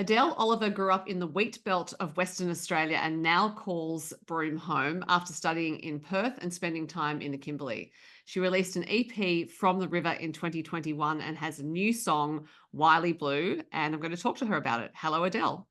Adele Oliver grew up in the wheatbelt of Western Australia and now calls Broome home after studying in Perth and spending time in the Kimberley. She released an EP, From the River, in 2021 and has a new song, Wiley Blue, and I'm going to talk to her about it. Hello, Adele.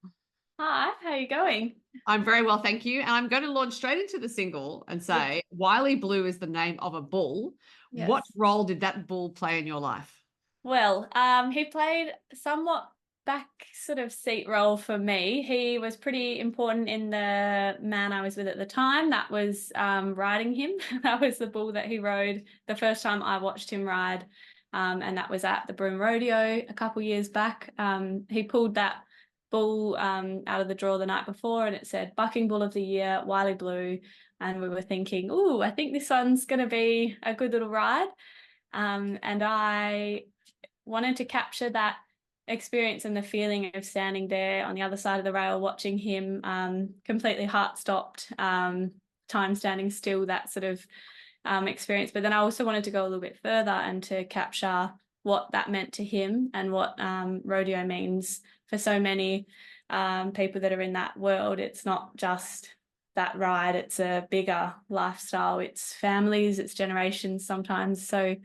Hi, how are you going? I'm very well, thank you. And I'm going to launch straight into the single and Yes. say, Wiley Blue is the name of a bull. What Yes. role did that bull play in your life? Well, he played somewhat back sort of seat role for me. He was pretty important in the man I was with at the time. That was riding him. That was the bull that he rode the first time I watched him ride. And that was at the Broome rodeo a couple years back. He pulled that bull out of the draw the night before and it said Bucking Bull of the Year, Wiley Blue. And we were thinking, oh, I think this one's going to be a good little ride. And I wanted to capture that experience and the feeling of standing there on the other side of the rail, watching him completely heart stopped, time standing still, that sort of experience. But then I also wanted to go a little bit further and to capture what that meant to him and what rodeo means for so many people that are in that world. It's not just that ride, it's a bigger lifestyle, it's families, it's generations sometimes. So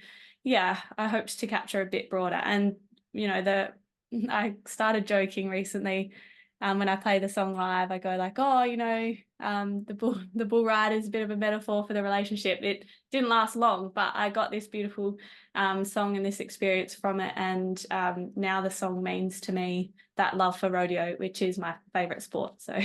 yeah, I hoped to capture a bit broader. And I started joking recently. When I play the song live, I go like, "Oh, the bull ride is a bit of a metaphor for the relationship." It didn't last long, but I got this beautiful song and this experience from it. And now the song means to me that love for rodeo, which is my favorite sport. So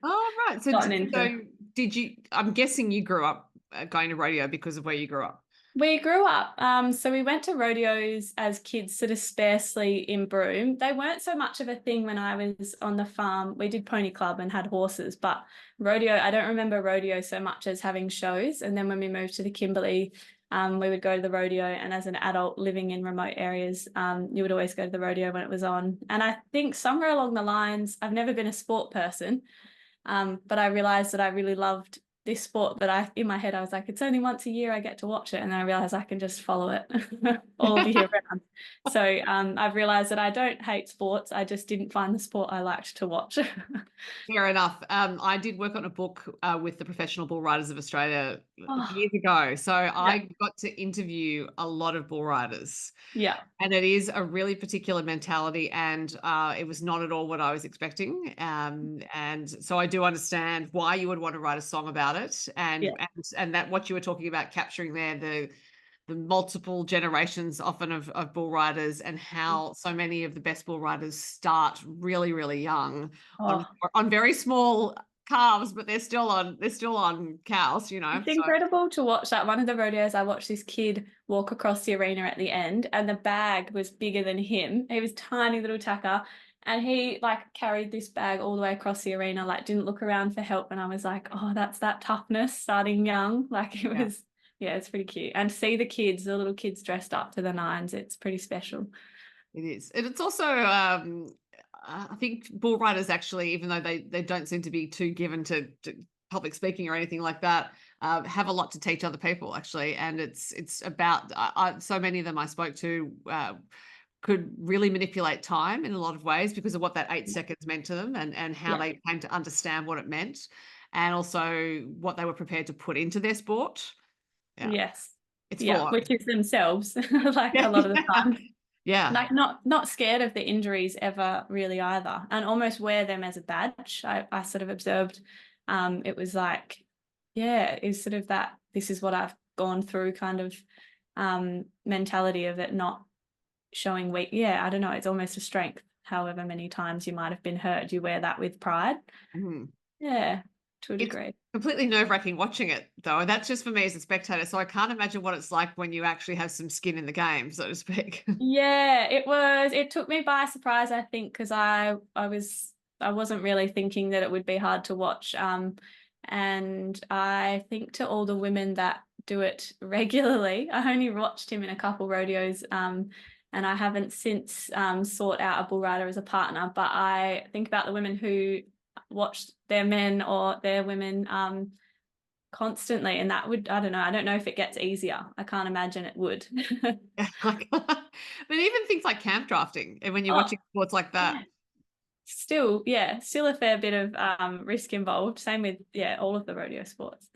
Oh, right. So, gotten into. did you, I'm guessing you grew up going to rodeo because of where you grew up. We grew up, so we went to rodeos as kids, sort of sparsely in Broome. They weren't so much of a thing when I was on the farm. We did pony club and had horses, but rodeo, I don't remember rodeo so much as having shows. And then when we moved to the Kimberley, we would go to the rodeo. And as an adult living in remote areas, you would always go to the rodeo when it was on. And I think somewhere along the lines, I've never been a sport person, but I realized that I really loved this sport that in my head, I was like, it's only once a year I get to watch it. And then I realized I can just follow it all the year round. So I've realized that I don't hate sports. I just didn't find the sport I liked to watch. Fair enough. I did work on a book with the Professional Bull Riders of Australia Oh, years ago. So yeah. I got to interview a lot of bull riders. Yeah. And it is a really particular mentality, and it was not at all what I was expecting. And so I do understand why you would want to write a song about it, Yeah. and that what you were talking about capturing there the multiple generations often of bull riders and how so many of the best bull riders start really, really young on Oh, on very small calves, but they're still on cows, you know. it's So incredible to watch that. One of the rodeos, I watched this kid walk across the arena at the end, and the bag was bigger than him. He was tiny little tacker, and he like carried this bag all the way across the arena, like didn't look around for help. And I was like, oh, that's that toughness starting young. Like it yeah. was, yeah, it's pretty cute. And to see the kids, the little kids dressed up to the nines, it's pretty special. It is. And it's also, I think bull riders actually, even though they don't seem to be too given to public speaking or anything like that, have a lot to teach other people actually. And it's about, so many of them I spoke to could really manipulate time in a lot of ways because of what that 8 seconds meant to them and how Yeah. they came to understand what it meant and also what they were prepared to put into their sport. Yeah. Yes. It's full Yeah, on. which is themselves, like a Yeah. lot of the time. Yeah. Like not scared of the injuries ever really either, and almost wear them as a badge. I sort of observed it was like, yeah, is sort of that this is what I've gone through kind of mentality of it not showing weak. Yeah, I don't know, it's almost a strength. However many times you might have been hurt, you wear that with pride. Mhm. Yeah, to a It's degree. completely nerve-wracking watching it, though. And that's just for me as a spectator. So I can't imagine what it's like when you actually have some skin in the game, so to speak. Yeah, it took me by surprise, I think, because I wasn't really thinking that it would be hard to watch. And I think to all the women that do it regularly, I only watched him in a couple rodeos, and I haven't since sought out a bull rider as a partner. But I think about the women who watched their men or their women constantly, and that would, I don't know, I don't know if it gets easier. I can't imagine it would. But even things like camp drafting, and when you're Oh, watching sports like that, yeah. still a fair bit of risk involved. Same with all of the rodeo sports.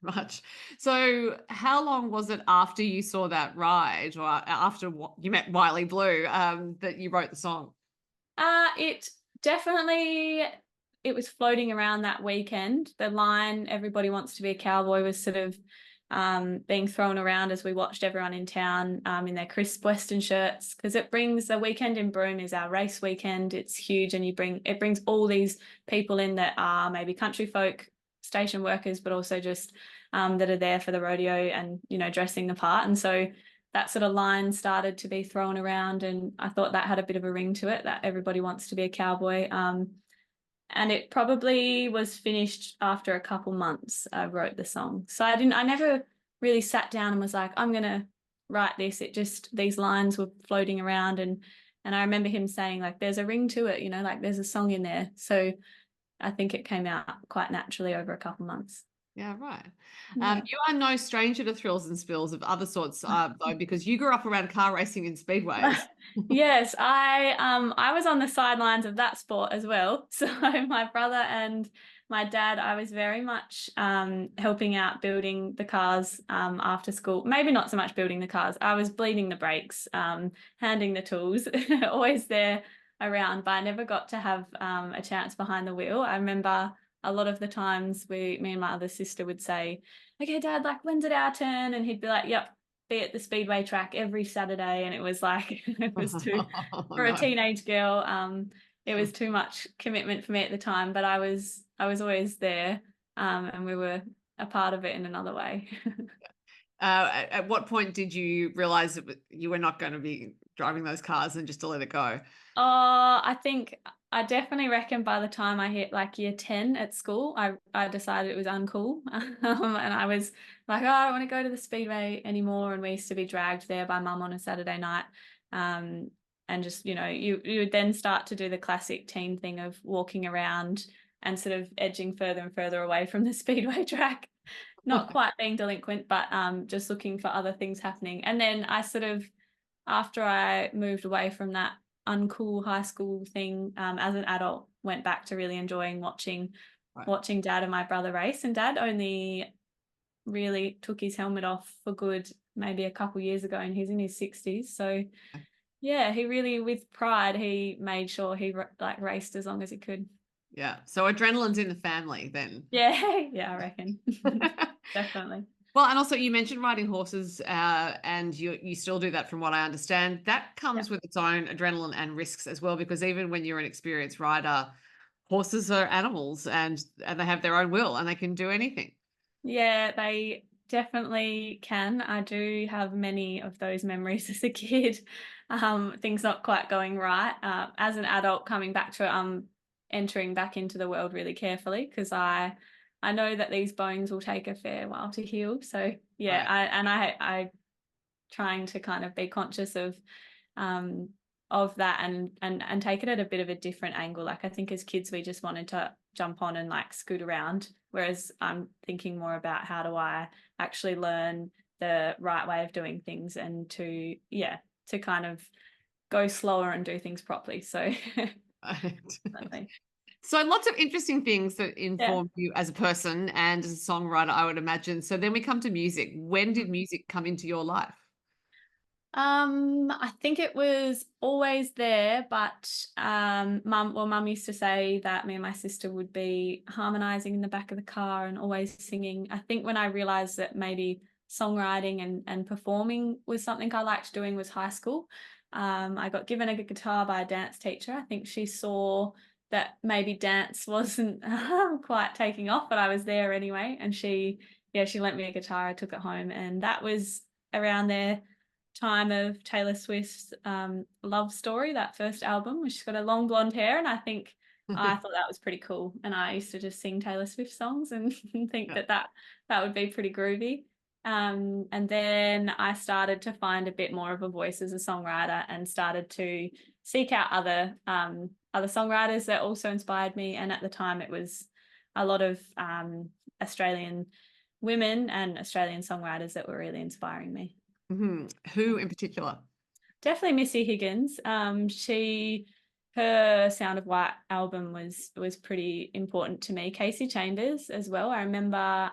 Much. So how long was it after you saw that ride, or after you met Wiley Blue, that you wrote the song? It definitely, it was floating around that weekend. The line "Everybody Wants to Be a Cowboy" was sort of being thrown around as we watched everyone in town in their crisp Western shirts, because it brings, the weekend in Broome is our race weekend. It's huge, and it brings all these people in that are maybe country folk, station workers, but also just that are there for the rodeo and, you know, dressing the part. And so that sort of line started to be thrown around, and I thought that had a bit of a ring to it, that everybody wants to be a cowboy. And it probably was finished after a couple months I wrote the song. So I never really sat down and was like, I'm going to write this. It just, these lines were floating around, and I remember him saying, like, there's a ring to it, you know, like there's a song in there. So I think it came out quite naturally over a couple months. Yeah, right. Yeah. You are no stranger to thrills and spills of other sorts, though, because you grew up around car racing and speedways. Yes, I was on the sidelines of that sport as well. So my brother and my dad, I was very much helping out building the cars after school. Maybe not so much building the cars. I was bleeding the brakes, handing the tools, always there around, but I never got to have a chance behind the wheel. I remember a lot of the times me and my other sister would say, "Okay, Dad, like, when's it our turn?" And he'd be like, "Yep, be at the speedway track every Saturday." And it was like, it was too, Oh, for a no. teenage girl, it was too much commitment for me at the time, but I was always there, and we were a part of it in another way. At what point did you realize that you were not going to be driving those cars and just to let it go? I think I definitely reckon by the time I hit like year 10 at school, I decided it was uncool. And I was like, oh, I don't want to go to the speedway anymore. And we used to be dragged there by mum on a Saturday night. And just, you know, you would then start to do the classic teen thing of walking around and sort of edging further and further away from the speedway track. Not quite being delinquent, but just looking for other things happening. And then I sort of, after I moved away from that uncool high school thing, as an adult, went back to really enjoying watching Dad and my brother race. And Dad only really took his helmet off for good maybe a couple years ago, and he's in his 60s. So yeah, he really, with pride, he made sure he like raced as long as he could. Yeah. So adrenaline's in the family then. Yeah, yeah, I reckon. Definitely. Well, and also you mentioned riding horses, and you still do that from what I understand. That Yeah. comes with its own adrenaline and risks as well, because even when you're an experienced rider, horses are animals, and they have their own will and they can do anything. Yeah, they definitely can. I do have many of those memories as a kid. Things not quite going right. As an adult coming back to it, I'm entering back into the world really carefully, because I know that these bones will take a fair while to heal. So yeah, Right. I trying to kind of be conscious um of that, and take it at a bit of a different angle. Like, I think as kids we just wanted to jump on and like scoot around, whereas I'm thinking more about how do I actually learn the right way of doing things, and to kind of go slower and do things properly. So Right. definitely. So lots of interesting things that Yeah. inform you as a person and as a songwriter, I would imagine. So then we come to music. When did music come into your life? I think it was always there, but mum used to say that me and my sister would be harmonizing in the back of the car and always singing. I think when I realized that maybe songwriting and performing was something I liked doing was high school. I got given a guitar by a dance teacher. I think she saw that maybe dance wasn't quite taking off, but I was there anyway. And she lent me a guitar. I took it home, and that was around there time of Taylor Swift's Love Story, that first album, where she's got a long blonde hair. And I think I thought that was pretty cool. And I used to just sing Taylor Swift songs and think Yeah. that would be pretty groovy. And then I started to find a bit more of a voice as a songwriter, and started to seek out other songwriters that also inspired me. And at the time it was a lot of Australian women and Australian songwriters that were really inspiring me. Who in particular? Definitely Missy Higgins. She her Sound of White album was pretty important to me. Casey Chambers as well. I remember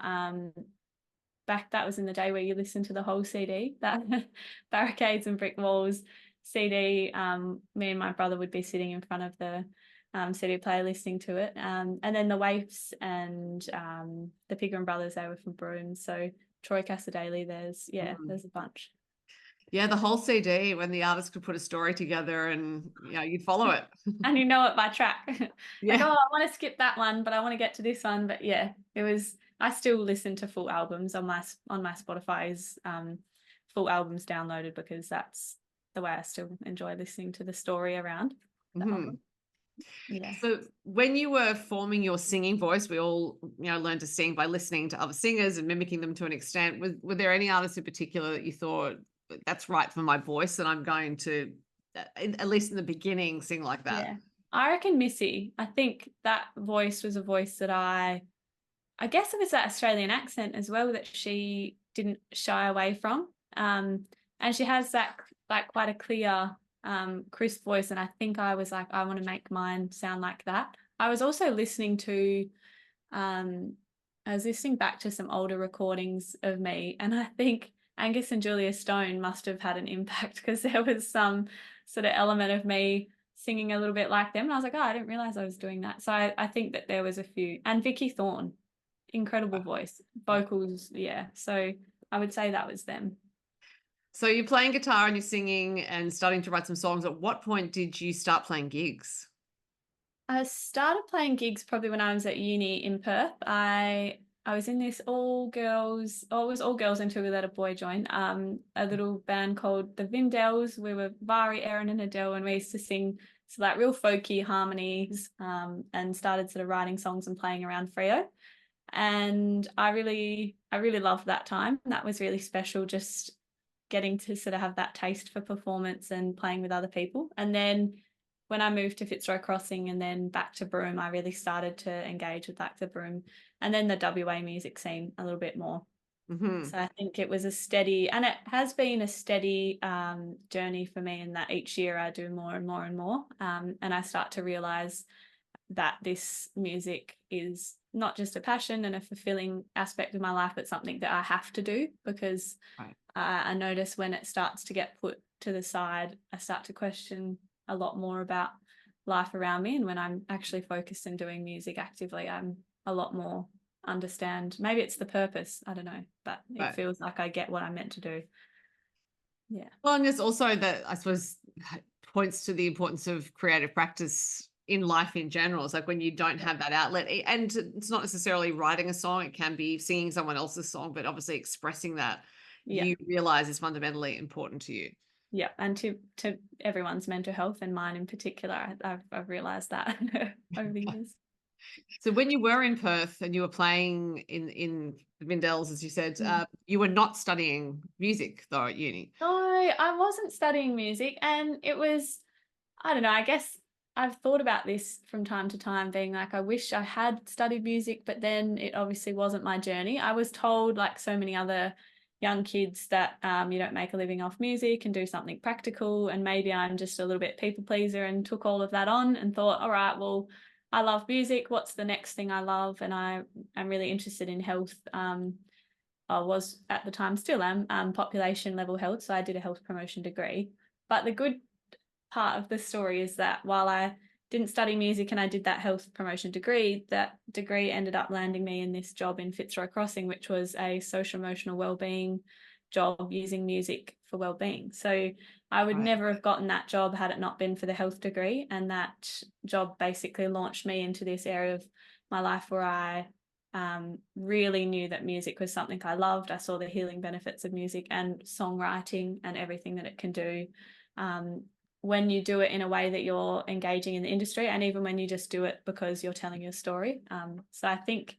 back, that was in the day where you listened to the whole CD, that Barricades and Brick Walls CD. Me and my brother would be sitting in front of the CD player listening to it. And then the Waifs and the Pigram Brothers, they were from Broome. So Troy Cassadaly, there's a bunch. Yeah, the whole CD, when the artist could put a story together and you'd follow it. And you know it by track. Yeah. Like, oh, I want to skip that one, but I want to get to this one. But yeah, it was, I still listen to full albums on my Spotify's full albums downloaded, because that's the way I still enjoy listening to the story around the album. Yeah. So when you were forming your singing voice, we all, learned to sing by listening to other singers and mimicking them to an extent. Were there any artists in particular that you thought, that's right for my voice, and I'm going to, at least in the beginning, sing like that? Yeah, I reckon Missy. I think that voice was a voice that I guess it was that Australian accent as well that she didn't shy away from. And she has that like quite a clear, crisp voice. And I think I was like, I want to make mine sound like that. I was also listening to, I was listening back to some older recordings of me, and I think Angus and Julia Stone must have had an impact, because there was some sort of element of me singing a little bit like them. And I was like, oh, I didn't realize I was doing that. So I think that there was a few. And Vicky Thorne, incredible voice, vocals. Yeah. So I would say that was them. So you're playing guitar and you're singing and starting to write some songs. At what point did you start playing gigs? I started playing gigs probably when I was at uni in Perth. I was in this all girls until we let a boy join, a little band called the Vindells. We were Vari, Erin and Adele, and we used to sing so like real folky harmonies, and started sort of writing songs and playing around Freo. And I really loved that time. That was really special, just getting to sort of have that taste for performance and playing with other people. And then when I moved to Fitzroy Crossing and then back to Broome, I really started to engage with like the Broome and then the WA music scene a little bit more. So I think it was a steady, and it has been a steady journey for me, in that each year I do more and more and more. And I start to realize that this music is not just a passion and a fulfilling aspect of my life, but something that I have to do, because I notice when it starts to get put to the side, I start to question a lot more about life around me. And when I'm actually focused and doing music actively, I'm a lot more understand. Maybe it's the purpose, I don't know, but it feels like I get what I'm meant to do. Yeah. Well, and there's also that, I suppose, points to the importance of creative practice in life in general. It's like when you don't have that outlet, and it's not necessarily writing a song, it can be singing someone else's song, but obviously expressing that, you realize is fundamentally important to you. Yeah, and to everyone's mental health, and mine in particular. I've realized that over the years. So when you were in Perth and you were playing in the Vindells, as you said, you were not studying music though at uni? No, I wasn't studying music, and it was, I don't know, I guess I've thought about this from time to time, being like, I wish I had studied music, but then it obviously wasn't my journey. I was told, like so many other young kids, that you don't make a living off music and do something practical, and maybe I'm just a little bit people pleaser and took all of that on and thought, all right, well, I love music, what's the next thing I love? And I'm really interested in health. I was at the time, still am, population level health, so I did a health promotion degree. But the good part of the story is that while I didn't study music and I did that health promotion degree, that degree ended up landing me in this job in Fitzroy Crossing, which was a social emotional wellbeing job using music for wellbeing. So I would never have gotten that job had it not been for the health degree, and that job basically launched me into this area of my life where I really knew that music was something I loved. I saw the healing benefits of music and songwriting and everything that it can do when you do it in a way that you're engaging in the industry, and even when you just do it because you're telling your story. So I think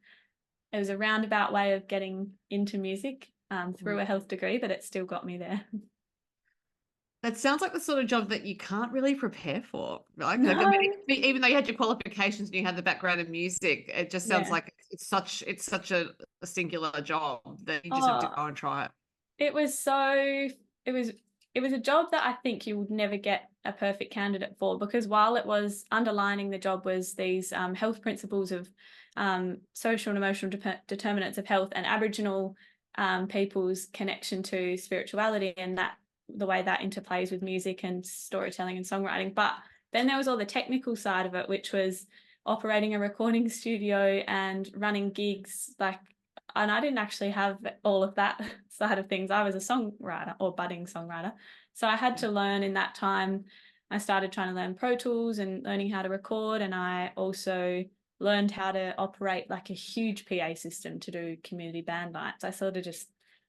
it was a roundabout way of getting into music through a health degree, but it still got me there. That sounds like the sort of job that you can't really prepare for. Like, No. I mean, even though you had your qualifications and you had the background in music, it just sounds like it's such a singular job that you just have to go and try it. It was it was a job that I think you would never get a perfect candidate for, because while it was underlining the job was these health principles of social and emotional determinants of health and Aboriginal people's connection to spirituality and that the way that interplays with music and storytelling and songwriting. But then there was all the technical side of it, which was operating a recording studio and running gigs, and I didn't actually have all of that side of things. I was a songwriter or budding songwriter. So I had to learn in that time. I started trying to learn Pro Tools and learning how to record. And I also learned how to operate like a huge PA system to do community band nights. I sort of just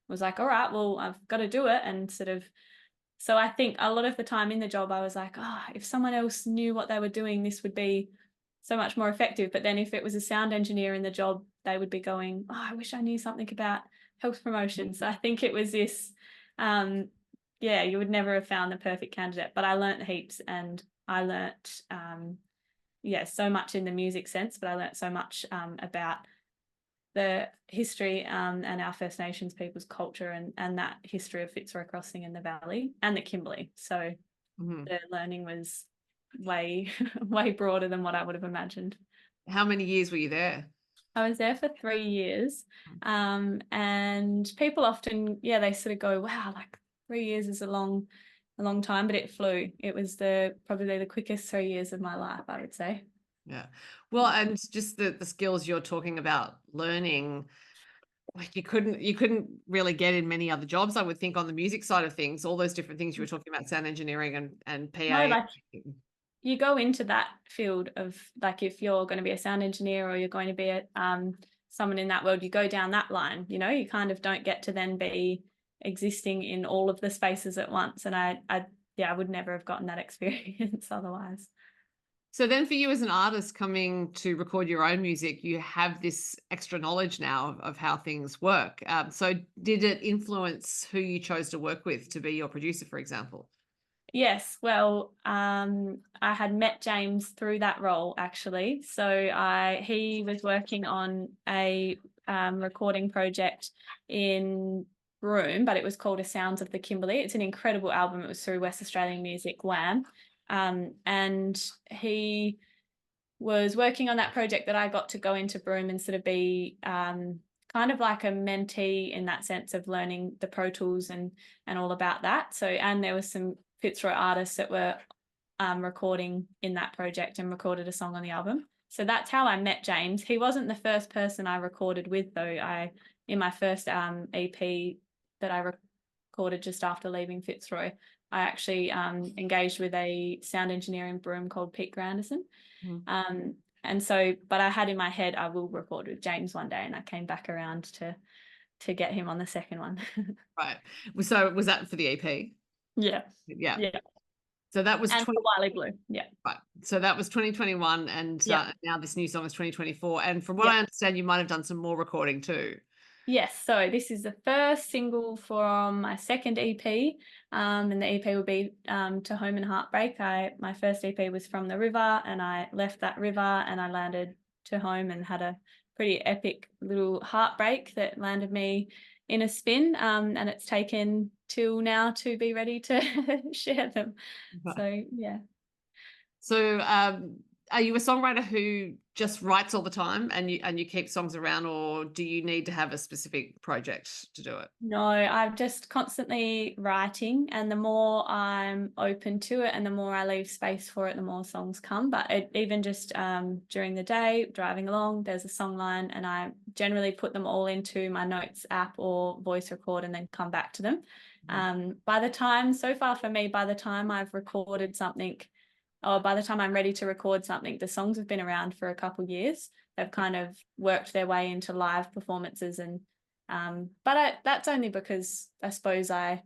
was like, all right, well, I've got to do it. And sort of, so I think a lot of the time in the job, I was like, oh, if someone else knew what they were doing, this would be so much more effective. But then if it was a sound engineer in the job, they would be going, oh, I wish I knew something about health promotion. So I think it was this, you would never have found the perfect candidate, but I learnt heaps, and I learnt, so much in the music sense, but I learnt so much about the history and our First Nations people's culture and that history of Fitzroy Crossing in the Valley and the Kimberley. So the learning was way broader than what I would have imagined. How many years were you there? I was there for 3 years, and people often they sort of go, wow, like 3 years is a long time, but it flew. It was probably the quickest 3 years of my life, I would say. Yeah. Well, and just the skills you're talking about learning, like you couldn't really get in many other jobs, I would think, on the music side of things, all those different things you were talking about, sound engineering and PA. No, like you go into that field of, like, if you're going to be a sound engineer or you're going to be someone in that world, you go down that line, you kind of don't get to then be existing in all of the spaces at once. And I would never have gotten that experience otherwise. So then for you as an artist coming to record your own music, you have this extra knowledge now of how things work. So did it influence who you chose to work with to be your producer, for example? Yes, well, I had met James through that role, actually. So he was working on a recording project in Broome, but it was called A Sounds of the Kimberley. It's an incredible album. It was through West Australian Music, WAM. And he was working on that project that I got to go into Broome and sort of be kind of like a mentee in that sense of learning the Pro Tools and all about that. So, and there was some Fitzroy artists that were recording in that project and recorded a song on the album. So that's how I met James. He wasn't the first person I recorded with, though. In my first EP that I recorded just after leaving Fitzroy, I actually engaged with a sound engineer in Broome called Pete Granderson. And so, but I had in my head, I will record with James one day, and I came back around to get him on the second one. Right. So was that for the EP? Yeah. So that was Wiley Blue. Yeah. Right. So that was 2021, and now this new song is 2024. And from what I understand, you might have done some more recording too. Yes. So this is the first single from my second EP, and the EP will be To Home and Heartbreak. My first EP was From the River, and I left that river and I landed to home and had a pretty epic little heartbreak that landed me in a spin, and it's taken till now to be ready to share them. So yeah. So are you a songwriter who just writes all the time and you keep songs around, or do you need to have a specific project to do it? No, I'm just constantly writing, and the more I'm open to it and the more I leave space for it, the more songs come. But even just during the day, driving along, there's a song line, and I generally put them all into my notes app or voice record and then come back to them. By the time I've recorded something, or by the time I'm ready to record something, the songs have been around for a couple of years. They've kind of worked their way into live performances, and that's only because I suppose that's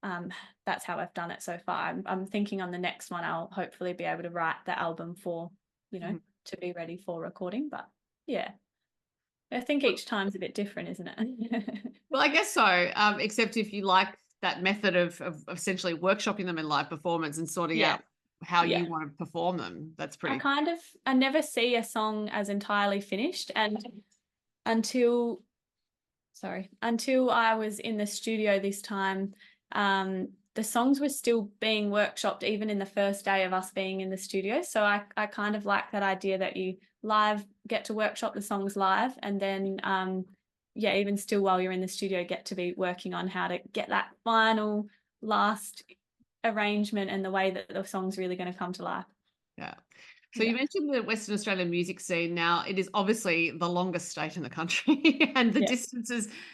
how I've done it so far. I'm thinking on the next one I'll hopefully be able to write the album for, to be ready for recording. But yeah, I think each time's a bit different, isn't it? Well, I guess so. Except if you like that method of essentially workshopping them in live performance and sorting out how you want to perform them. That's pretty. I never see a song as entirely finished, and until I was in the studio this time, the songs were still being workshopped even in the first day of us being in the studio. So I kind of like that idea that you get to workshop the songs live, and then yeah, even still while you're in the studio, get to be working on how to get that final last arrangement and the way that the song's really going to come to life. Yeah. So Yeah. you mentioned the Western Australian music scene. Now, it is obviously the longest state in the country, and Yeah.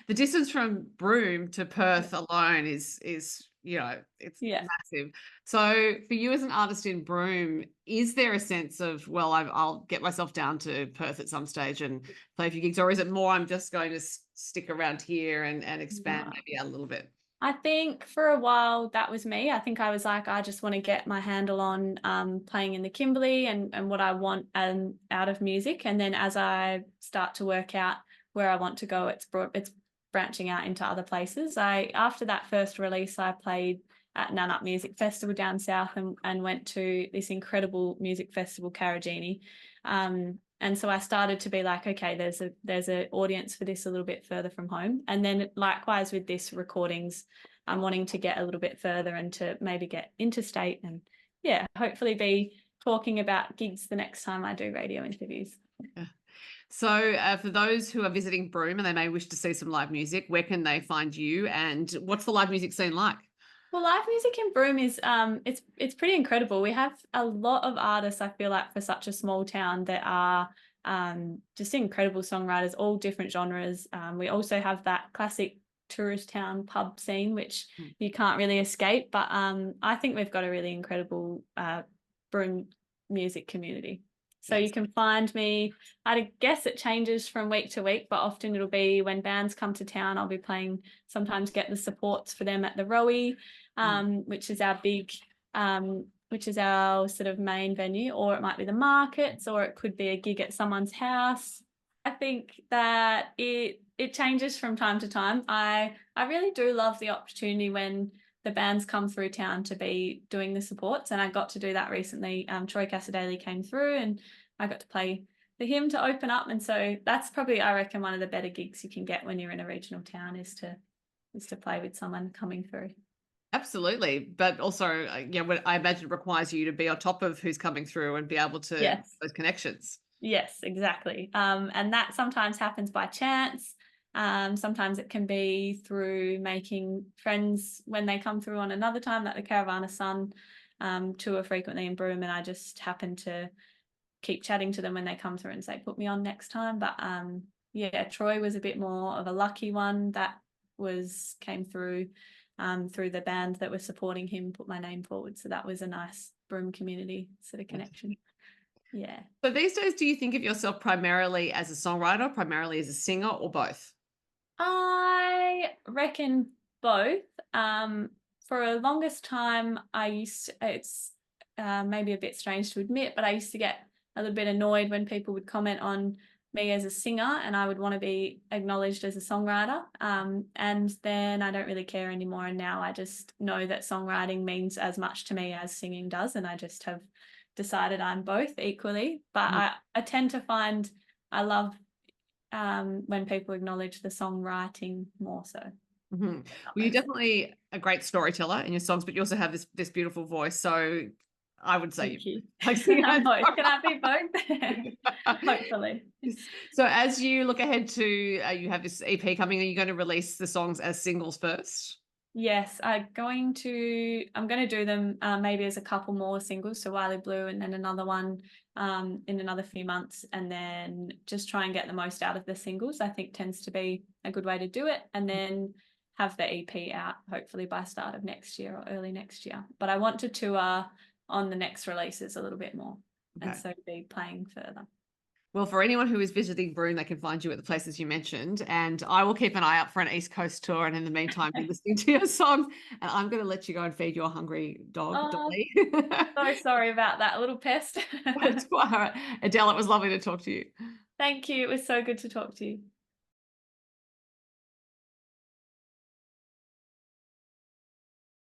the distance from Broome to Perth alone is it's Yeah. massive. So for you as an artist in Broome, is there a sense of, well, I'll get myself down to Perth at some stage and play a few gigs, or is it more I'm just going to stick around here and expand No. maybe out a little bit? I think for a while that was me. I think I was like, I just want to get my handle on playing in the Kimberley and what I want out of music. And then as I start to work out where I want to go, it's branching out into other places. After that first release, I played at Nanup Music Festival down south and went to this incredible music festival, Karajini. And so I started to be like, okay, there's a audience for this a little bit further from home. And then likewise with this recordings, I'm wanting to get a little bit further and to maybe get interstate and yeah, hopefully be talking about gigs the next time I do radio interviews. Yeah. So for those who are visiting Broome and they may wish to see some live music, where can they find you, and what's the live music scene like? Well, live music in Broome is it's pretty incredible. We have a lot of artists, I feel like, for such a small town that are just incredible songwriters, all different genres. We also have that classic tourist town pub scene, which you can't really escape. But I think we've got a really incredible Broome music community. So Yes. you can find me, I guess it changes from week to week, but often it'll be when bands come to town, I'll be playing, sometimes get the supports for them at the Rowie, which is our big, which is our sort of main venue, or it might be the markets, or it could be a gig at someone's house. I think that it changes from time to time. I really do love the opportunity when the bands come through town to be doing the supports, and I got to do that recently. Troy Casadele came through and I got to play for him to open up, and so that's probably, I reckon, one of the better gigs you can get when you're in a regional town is to play with someone coming through. Absolutely. But also, I imagine it requires you to be on top of who's coming through and be able to make those connections. Yes, exactly. And that sometimes happens by chance. Sometimes it can be through making friends when they come through on another time, like the Caravana Sun tour frequently in Broome, and I just happen to keep chatting to them when they come through and say, put me on next time. But yeah, Troy was a bit more of a lucky one that came through the band that was supporting him, put my name forward. So that was a nice Broome community sort of connection. Yeah. So these days, do you think of yourself primarily as a songwriter, primarily as a singer, or both? I reckon both. For a longest time, it's maybe a bit strange to admit, but I used to get a little bit annoyed when people would comment on me as a singer, and I would want to be acknowledged as a songwriter. And then I don't really care anymore. And now I just know that songwriting means as much to me as singing does. And I just have decided I'm both equally. But I tend to find I love when people acknowledge the songwriting more so. Well, you're definitely a great storyteller in your songs, but you also have this beautiful voice. So I would say Thank you. both. Can I be both? Hopefully. So as you look ahead to, you have this EP coming, are you going to release the songs as singles first? Yes, I'm going to do them maybe as a couple more singles, so Wiley Blue and then another one in another few months, and then just try and get the most out of the singles. I think tends to be a good way to do it, and then have the EP out hopefully by start of next year or early next year. But I want to tour on the next releases a little bit more, and so be playing further. Well, for anyone who is visiting Broome, they can find you at the places you mentioned, and I will keep an eye out for an East Coast tour, and in the meantime, be listening to your songs, and I'm going to let you go and feed your hungry dog, Dolly. So sorry about that, little pest. That's quite all right. Adele, it was lovely to talk to you. Thank you. It was so good to talk to you.